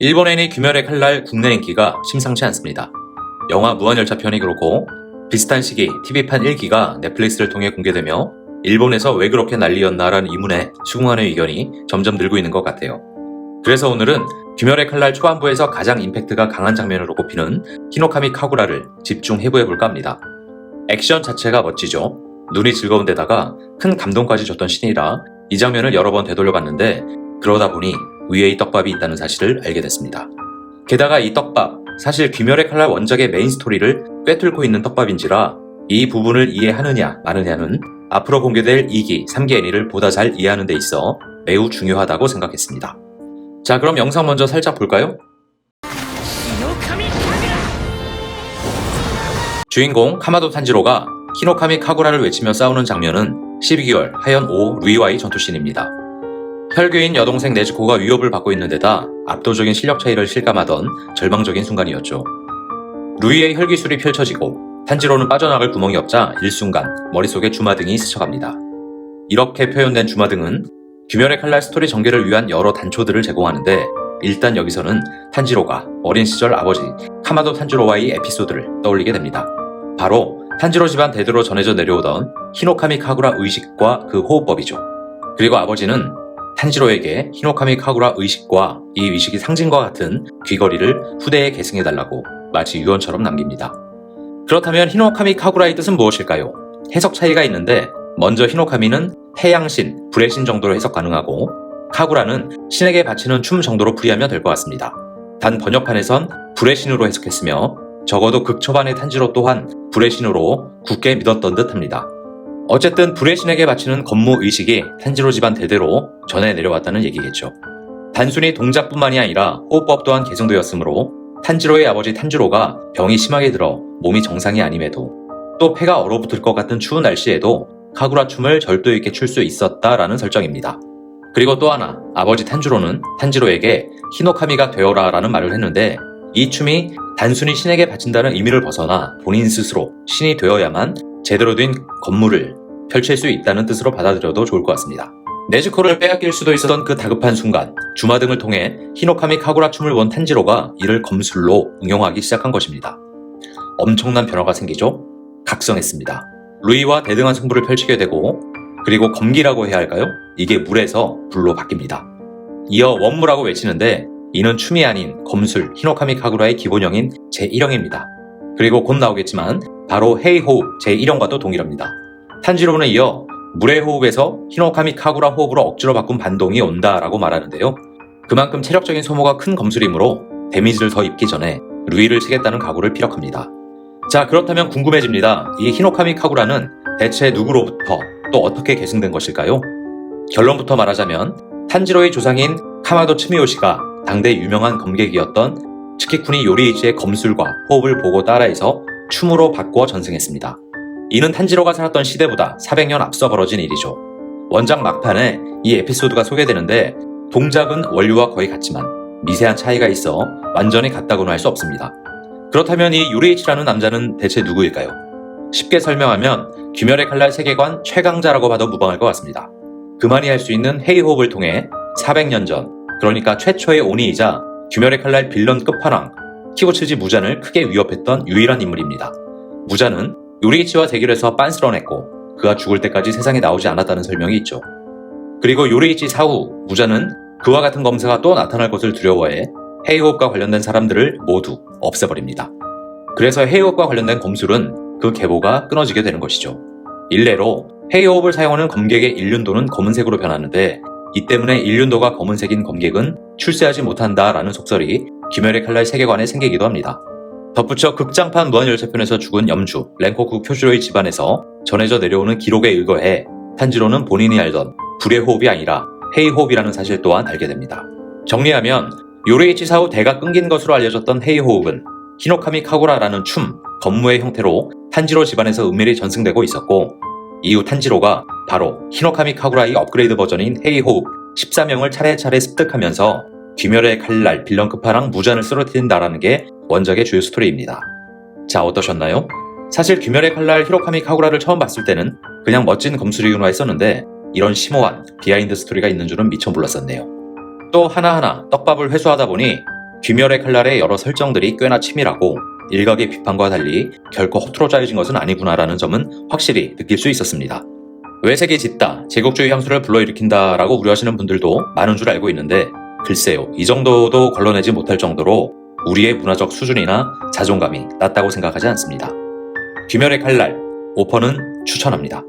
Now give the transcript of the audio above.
일본인의 귀멸의 칼날 국내 인기가 심상치 않습니다. 영화 무한열차 편이 그렇고 비슷한 시기 TV판 1기가 넷플릭스를 통해 공개되며 일본에서 왜 그렇게 난리였나라는 의문에 수긍하는 의견이 점점 늘고 있는 것 같아요. 그래서 오늘은 귀멸의 칼날 초반부에서 가장 임팩트가 강한 장면으로 꼽히는 히노카미 카구라를 집중 해부해볼까 합니다. 액션 자체가 멋지죠. 눈이 즐거운 데다가 큰 감동까지 줬던 신이라 이 장면을 여러 번 되돌려봤는데 그러다 보니 위에 이 떡밥이 있다는 사실을 알게 됐습니다. 게다가 이 떡밥, 사실 귀멸의 칼날 원작의 메인 스토리를 꿰뚫고 있는 떡밥인지라 이 부분을 이해하느냐 마느냐는 앞으로 공개될 2기, 3기 애니를 보다 잘 이해하는 데 있어 매우 중요하다고 생각했습니다. 자, 그럼 영상 먼저 살짝 볼까요? 주인공 카마도 탄지로가 히노카미 카구라를 외치며 싸우는 장면은 12개월 하연 5 루이와의 전투씬입니다. 혈교인 여동생 네즈코가 위협을 받고 있는 데다 압도적인 실력 차이를 실감하던 절망적인 순간이었죠. 루이의 혈기술이 펼쳐지고 탄지로는 빠져나갈 구멍이 없자 일순간 머릿속에 주마등이 스쳐갑니다. 이렇게 표현된 주마등은 귀멸의 칼날 스토리 전개를 위한 여러 단초들을 제공하는데 일단 여기서는 탄지로가 어린 시절 아버지 카마도 탄지로와의 에피소드를 떠올리게 됩니다. 바로 탄지로 집안 대대로 전해져 내려오던 히노카미 카구라 의식과 그 호흡법이죠. 그리고 아버지는 탄지로에게 히노카미 카구라 의식과 이 의식이 상징과 같은 귀걸이를 후대에 계승해달라고 마치 유언처럼 남깁니다. 그렇다면 히노카미 카구라의 뜻은 무엇일까요? 해석 차이가 있는데 먼저 히노카미는 태양신, 불의 신 정도로 해석 가능하고 카구라는 신에게 바치는 춤 정도로 풀이하면 될 것 같습니다. 단 번역판에선 불의 신으로 해석했으며 적어도 극초반의 탄지로 또한 불의 신으로 굳게 믿었던 듯 합니다. 어쨌든 불의 신에게 바치는 건무 의식이 탄지로 집안 대대로 전해 내려왔다는 얘기겠죠. 단순히 동작뿐만이 아니라 호흡법 또한 개성되었으므로 탄지로의 아버지 탄지로가 병이 심하게 들어 몸이 정상이 아님에도 또 폐가 얼어붙을 것 같은 추운 날씨에도 카구라 춤을 절도 있게 출 수 있었다라는 설정입니다. 그리고 또 하나, 아버지 탄지로는 탄지로에게 히노카미가 되어라 라는 말을 했는데 이 춤이 단순히 신에게 바친다는 의미를 벗어나 본인 스스로 신이 되어야만 제대로 된 건물을 펼칠 수 있다는 뜻으로 받아들여도 좋을 것 같습니다. 네즈코를 빼앗길 수도 있었던 그 다급한 순간 주마등을 통해 히노카미 카구라 춤을 본 탄지로가 이를 검술로 응용하기 시작한 것입니다. 엄청난 변화가 생기죠? 각성했습니다. 루이와 대등한 승부를 펼치게 되고 그리고 검기라고 해야 할까요? 이게 물에서 불로 바뀝니다. 이어 원무라고 외치는데 이는 춤이 아닌 검술 히노카미 카구라의 기본형인 제1형입니다. 그리고 곧 나오겠지만 바로 헤이 호흡 제1형과도 동일합니다. 탄지로는 이어 물의 호흡에서 히노카미 카구라 호흡으로 억지로 바꾼 반동이 온다라고 말하는데요. 그만큼 체력적인 소모가 큰 검술이므로 데미지를 더 입기 전에 루이를 치겠다는 각오를 피력합니다. 자, 그렇다면 궁금해집니다. 이 히노카미 카구라는 대체 누구로부터 또 어떻게 계승된 것일까요? 결론부터 말하자면 탄지로의 조상인 카마도 츠미요시가 당대 유명한 검객이었던 츠키쿠니 요리이치의 검술과 호흡을 보고 따라해서 춤으로 바꾸어 전승했습니다. 이는 탄지로가 살았던 시대보다 400년 앞서 벌어진 일이죠. 원작 막판에 이 에피소드가 소개되는데 동작은 원류와 거의 같지만 미세한 차이가 있어 완전히 같다고는 할 수 없습니다. 그렇다면 이 요리이치라는 남자는 대체 누구일까요? 쉽게 설명하면 귀멸의 칼날 세계관 최강자라고 봐도 무방할 것 같습니다. 그만이 할 수 있는 헤이호흡을 통해 400년 전, 그러니까 최초의 오니이자 귀멸의 칼날 빌런 끝판왕 키부츠지 무잔을 크게 위협했던 유일한 인물입니다. 무잔은 요리이치와 대결해서 빤스런했고 그가 죽을 때까지 세상에 나오지 않았다는 설명이 있죠. 그리고 요리이치 사후 무잔은 그와 같은 검사가 또 나타날 것을 두려워해 헤이호흡과 관련된 사람들을 모두 없애버립니다. 그래서 헤이호흡과 관련된 검술은 그 계보가 끊어지게 되는 것이죠. 일례로 헤이호흡을 사용하는 검객의 일륜도는 검은색으로 변하는데 이 때문에 일륜도가 검은색인 검객은 출세하지 못한다라는 속설이 귀멸의 칼날 세계관에 생기기도 합니다. 덧붙여 극장판 무한열차편에서 죽은 염주, 렌코쿠 쿄주로의 집안에서 전해져 내려오는 기록에 의거해 탄지로는 본인이 알던 불의 호흡이 아니라 헤이호흡이라는 사실 또한 알게 됩니다. 정리하면 요리이치 사후 대가 끊긴 것으로 알려졌던 헤이호흡은 히노카미 카구라라는 춤, 건무의 형태로 탄지로 집안에서 은밀히 전승되고 있었고 이후 탄지로가 바로 히노카미 카구라의 업그레이드 버전인 헤이호흡 13형을 차례차례 습득하면서 귀멸의 칼날 빌런 끝판왕 무잔을 쓰러뜨린다라는 게 원작의 주요 스토리입니다. 자, 어떠셨나요? 사실 귀멸의 칼날 히노카미 카구라를 처음 봤을 때는 그냥 멋진 검술이구나 했었는데 이런 심오한 비하인드 스토리가 있는 줄은 미처 몰랐었네요. 또 하나하나 떡밥을 회수하다 보니 귀멸의 칼날의 여러 설정들이 꽤나 치밀하고 일각의 비판과 달리 결코 허투루 짜여진 것은 아니구나라는 점은 확실히 느낄 수 있었습니다. 외색이 짙다, 제국주의 향수를 불러일으킨다 라고 우려하시는 분들도 많은 줄 알고 있는데 글쎄요, 이 정도도 걸러내지 못할 정도로 우리의 문화적 수준이나 자존감이 낮다고 생각하지 않습니다. 귀멸의 칼날, 오퍼는 추천합니다.